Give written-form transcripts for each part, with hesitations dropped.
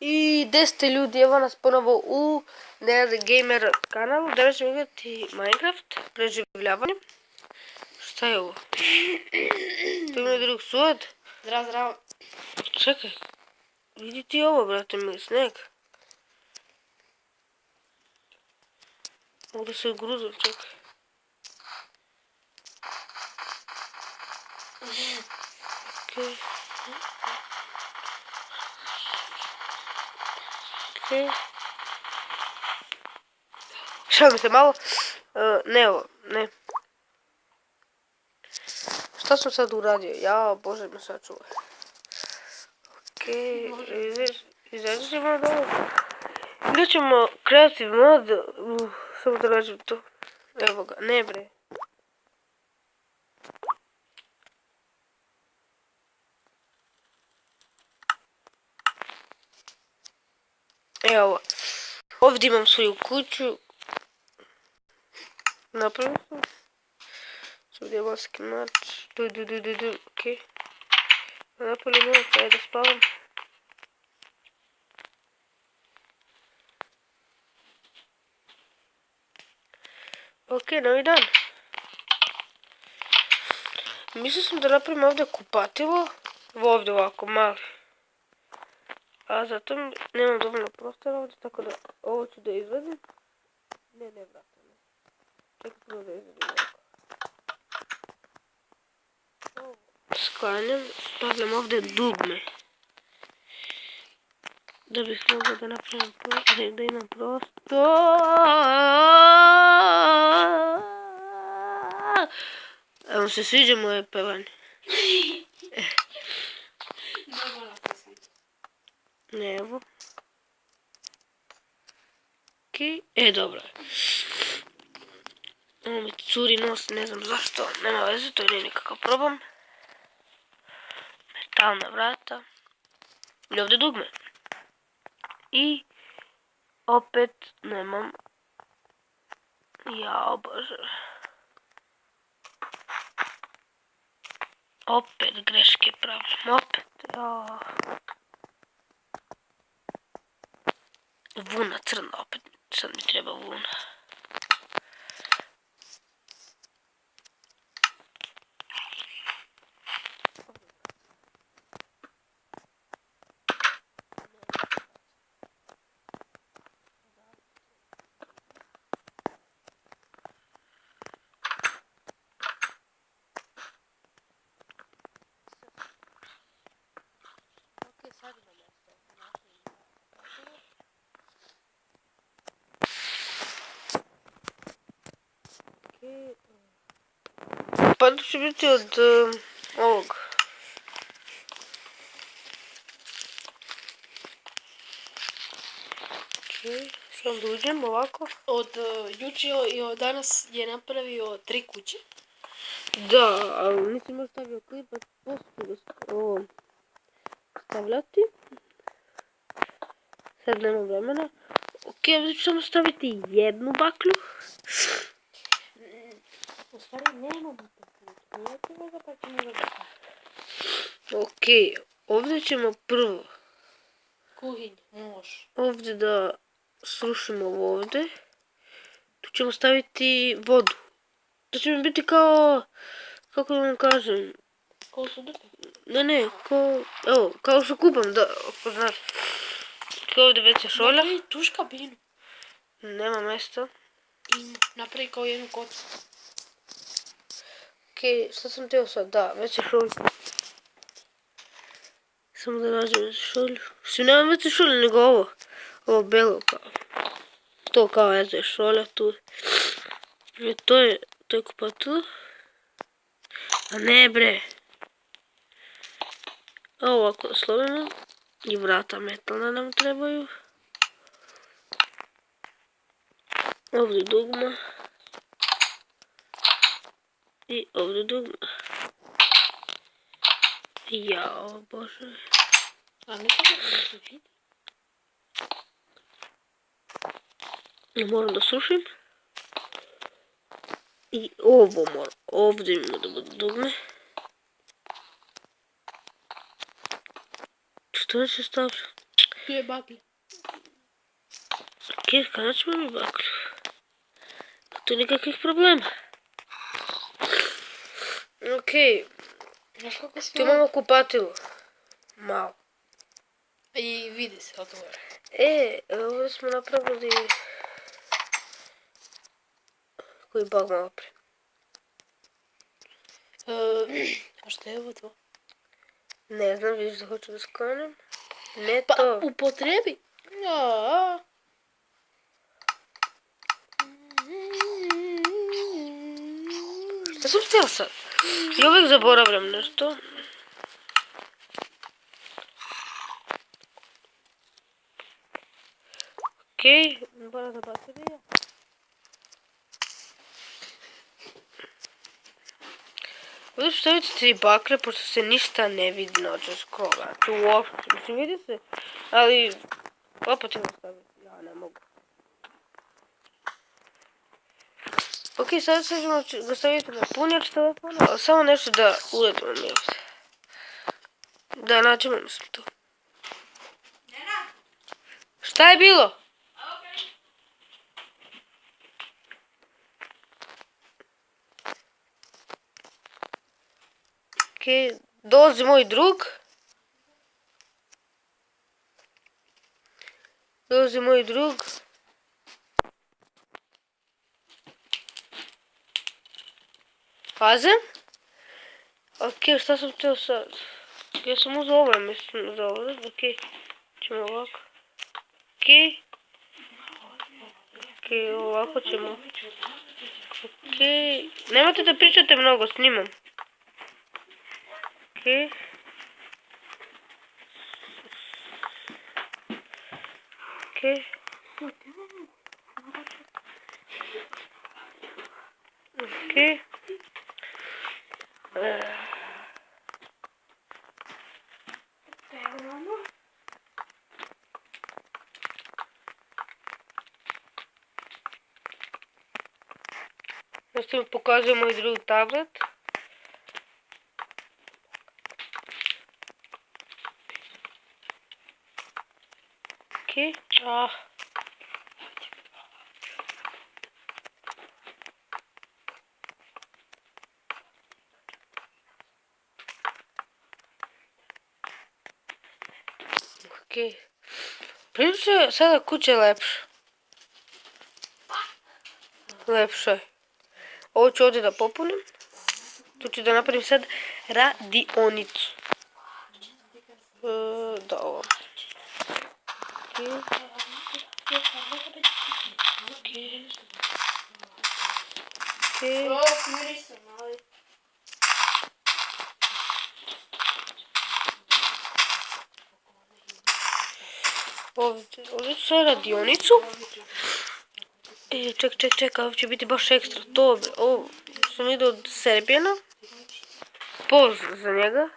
I 10 ljudi, evo nas ponovo u Nerd Gamer kanalu. Danas ćemo igrati Minecraft, preživljavanje. Šta je ovo? To ima drug sud. Zdravo, zdravo. Čekaj, vidi ti ovo, brate mi, sneg. Ovdje se gruzom, čekaj. Okej. Okej. Šalim se malo. Ne ovo, ne. Šta sam sad uradio? Ja, Bože me sačuvaj. Okej, izađu ćemo od ovo. Gdje ćemo creative mod? Samo da nađem to. Evo ga, ne bre. Evo, ovdje imam svoju kuću. Napravio sam. Ovdje je maski mač. Okej. Napoli noć, ajde da spavam. Okej, novi dan. Mislio sam da napravim ovdje kupatilo. Ovdje ovako, mali. A zato nemam dovoljno prostora ovdje, tako da ovo ću da izvadim. Ne, vrata, ne. Čekaj prvo da izvadim ovako. Sklanjam, stavljam ovdje dugme. Da bih mogao da napravim prostor, da imam prostor. Evo se sviđa moje pevanje. Ne, evo. Okej, dobro je. Ovo mi curi nos, ne znam zašto, nema veze, to nije nikakav problem. Metalna vrata. I ovdje dugme. I opet nemam. Jao Bože. Opet greške pravim, opet. Jao. Vuna crna opet, sad mi treba vuna. Sad imam mjesto. Pa to će biti od ovog. Sam da uđem ovako. Od juče i od danas je napravio 3 kuće. Da, ali nisam još stavio klip, a poslije ga stavljati. Sad nema vremena. Okej, ovdje ću samo staviti jednu baklju. U stvari nema baklju. Okej, ovdje ćemo prvo. Kuhinj, može. Ovdje da srušimo ovdje. Tu ćemo staviti vodu. To će mi biti kao, kako da vam kažem. Kao su dupe? Ne, kao što kupam, da, ako znaš. Kao ovdje već je šolja. Napravi tuš kabinu. Nema mjesta. I napravi kao jednu kocu. Okej, šta sam teo sad? Da, već je šolja. Samo da nađem već šolju. Što nemam već šolju, nego ovo belo kao. To kao je šolja tu. I to je kupatilo. A ne bre. Ovo ovako da slovimo. I vrata metalna nam trebaju. Ovdje dugma. I ovdje dugma. Jao Bože. A ne tako da se vidi? Moram da sušim. I ovo moram. Ovdje imamo da budu dugme. Što će staviti? Tu je baklja. Ok, kada ćemo mi baklju? Tu nikakvih problema. Ok, Znaš kako tu smo... imamo kupatilo. Malo. I vidi se od toga. Ovdje smo napravili... Koji bug malo pre? A što je ovo to? Ne znam, vidiš da hoću da sklonim. Ne Pa to. upotrebi. Ja. Šta sam htjela sad? I uvijek zaboravljam nešto. Okej, moram za baterija. Ovdje ću staviti 3 bakle, pošto se ništa ne vidi noću skrola. Tu uopšte, mislim vidi se, ali opet ćemo staviti, ja ne mogu. Ok, sad ćemo ga staviti na punjač telefona, ali samo nešto da uledimo mi ovdje. Da nađemo mislim to. Šta je bilo? Ok, dolazi moj drug. Dolazi moj drug. Fazem? Ok, šta sam htio sad? Ja sam uzao ovo, mislim, za ovo. Ok, ćemo ovako. Ok. Ok, ovako ćemo. Ok, nemojte da pričate mnogo, snimam. Ok. Ok. Ok. Ja sam pokazao moj drugi tablet. Ok. Ok. Prilično sada kuća je lepša. Lepša je. Ovo ću ovdje da popunim. Tu ću da napravim sad radionicu. Da, ovo. Ovdje ću sad radionicu. Ček, ovo će biti baš ekstra. Ovo sam vidio od Serbijana. Pozdrav za njega.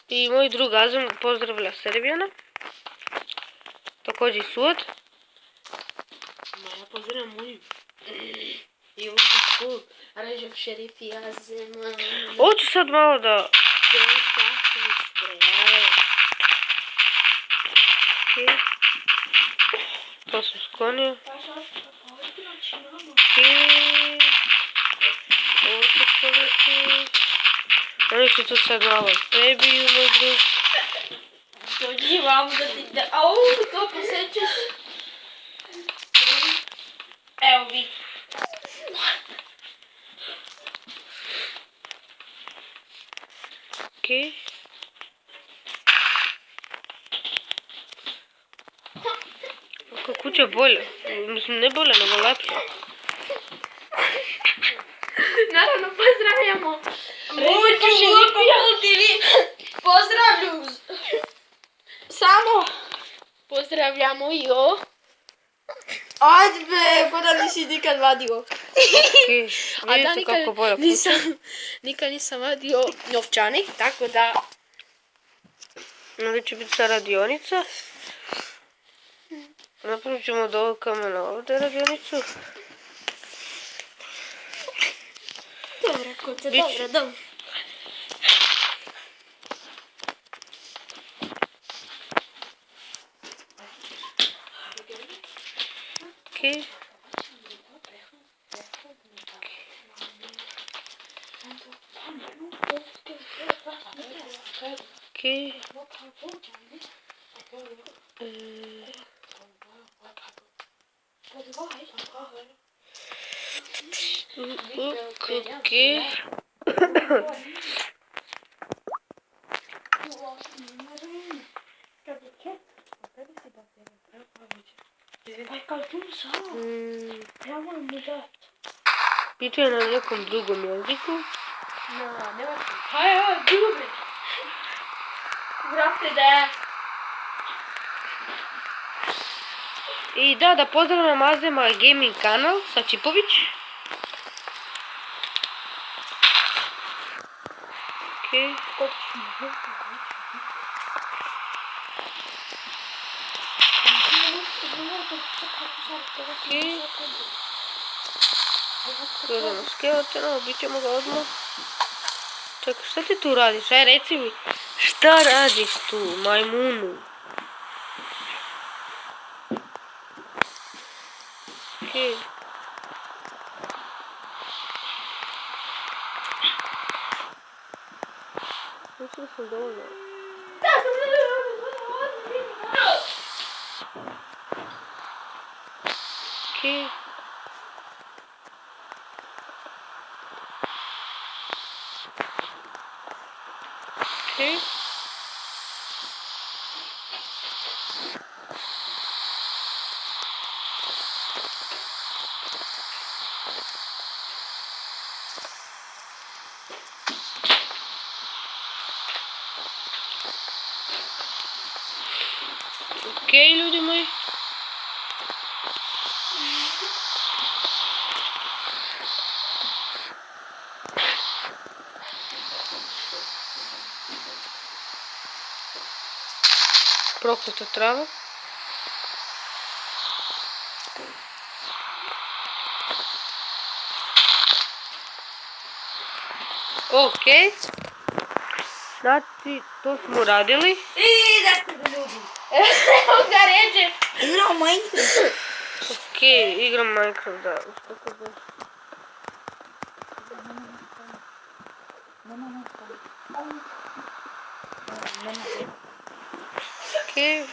I moj drug Azam pozdravlja Serbijana. Također i Suad. Ma ja pozdravljam moju. I ovo su Režem Šerif i Azem. Ovo ću sad malo da... Ok. To sam sklonio. Ok. Ovo ću skloniti. Oni ću tu sad malo prebiju, moj drug. Dođi vam da ti da... Au, to poseče se. Evo vidi. Ok. Oko kuća bolja. Mislim, ne bolja, nego lepša. Naravno, pozdravljamo. Režem Šerif. Pozdravljam. Samo. Pozdravljamo i o. Ajde be, ko da nisi nikad vadio. Ok. Vidite kako bolja kuća. Nikad nisam vadio novčanik, tako da... Ovdje će biti sad radionica. Napravit ćemo od ovog kamena ovdje radionicu. Rekao se, Biće. dobro. Okej. Okej. Okej. Pitu je na nekom drugom jeziku. Brate, da. I da pozdravljam Azema Gaming kanal, Sačipović. Okej. Okej. Gledamo skeletona, ubit ćemo ga odmah. Čekaj, šta ti tu radiš? Aj, reci mi, šta radiš tu, majmunu? Okej. Mislim da sam dovoljno. Okej. Okej. Okej, ljudi moji. Prokleta trava. Okej. Znači, to smo radili. Evo ga ređe. Igrao Minecraft. Okej, igram Minecraft, da. Što to znači? Okej.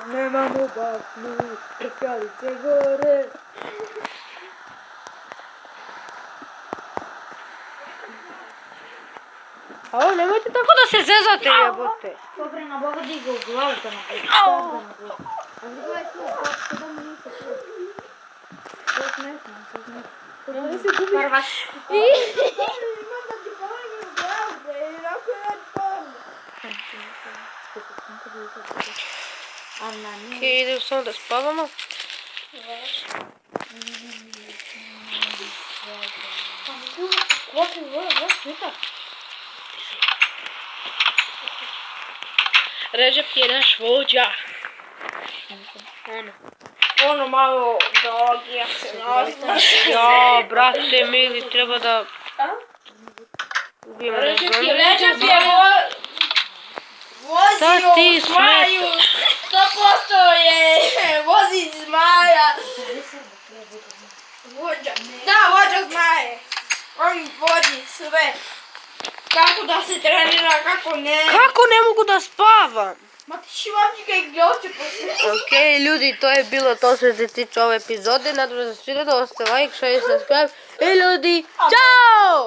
Nemamo basnu, prskalice gore. A nemojte tako da se zezate, jebote. Dobre, na Boga diga u glavu to na glavu. A gledaj tu, kako da mu ništa tu. To smešno, to smešno. Da se gubi. Prvaš. Imam da ti pomogim u glavu, bre, jer ako ja ti pomogim. Okej, idemo samo da spavamo. Režep je naš vođa. Ono malo dogija se naznaš. Ja, brate mili, treba da ubijemo na zonu. Ređep je Šta vozio ti zmaju. 100% je vozi zmaja. Vođa. Da, vođa zmaje. On vodi sve. Kako da se trenira, kako ne. Kako ne mogu da spavam? Ma ti šivačika i gljoće posle. Okej, ljudi, to je bilo to što se tiče ove epizode. Nadam se da svi da ostavite like, share i subscribe. I ljudi, čao!